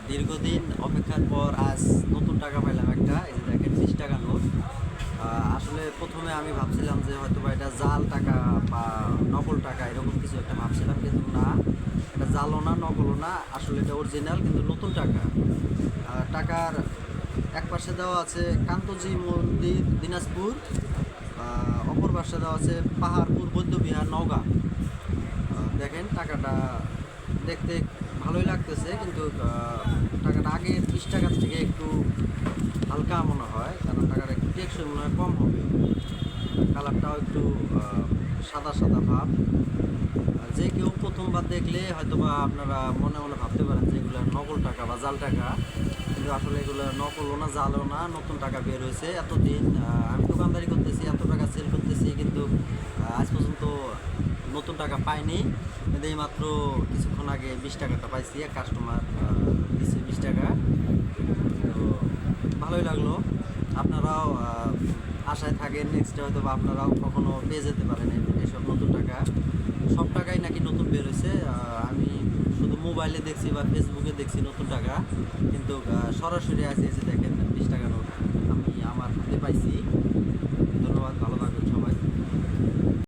দীর্ঘদিন অপেক্ষার পর আজ নতুন টাকা পাইলাম একটা। এই যে দেখেন 20 টাকা নোট। আসলে প্রথমে আমি ভাবছিলাম যে হয়তো বা এটা জাল টাকা বা নকল টাকা এরকম কিছু একটা ভাবছিলাম, কিন্তু না, এটা জালও না নকলও না, আসলে এটা অরিজিনাল কিন্তু নতুন টাকা। টাকার এক পাশে দেওয়া আছে কান্তজি মন্দির দিনাজপুর, অপর পাশে দেওয়া আছে পাহাড়পুর বৌদ্ধবিহার নওগাঁ। দেখেন টাকাটা দেখতে ভালোই লাগতেছে, কিন্তু টাকাটা আগে 20 টাকার থেকে একটু হালকা মনে হয়, কারণ টাকাটা একটু টেকসই মনে হয়, কম হবে। কালারটাও একটু সাদা সাদা ভাব। যে কেউ প্রথমবার দেখলে হয়তো বা আপনারা মনে মনে ভাবতে পারেন যে এগুলো নকল টাকা বা জাল টাকা, কিন্তু আসলে এগুলো নকলও না জালও না, নতুন টাকা বের হয়েছে। এতদিন আমি দোকানদারি করতেছি, এত টাকা সেল করতেছি, কিন্তু আজ পর্যন্ত নতুন টাকা পাইনি। কিন্তু এই মাত্র কিছুক্ষণ আগে 20 টাকাটা পাইছি, এক কাস্টমার দিচ্ছে 20 টাকা। তো ভালোই লাগলো। আপনারাও আশায় থাকেন নেক্সটে হয়তো বা আপনারাও কখনো পেয়ে যেতে পারেন এসব নতুন টাকা। সব টাকাই নাকি নতুন বের হয়েছে। আমি শুধু মোবাইলে দেখছি বা ফেসবুকে দেখছি নতুন টাকা, কিন্তু সরাসরি আছে যে দেখেন 20 টাকা নোট আমি আমার হাতে পাইছি। ধন্যবাদ, ভালো থাকবেন।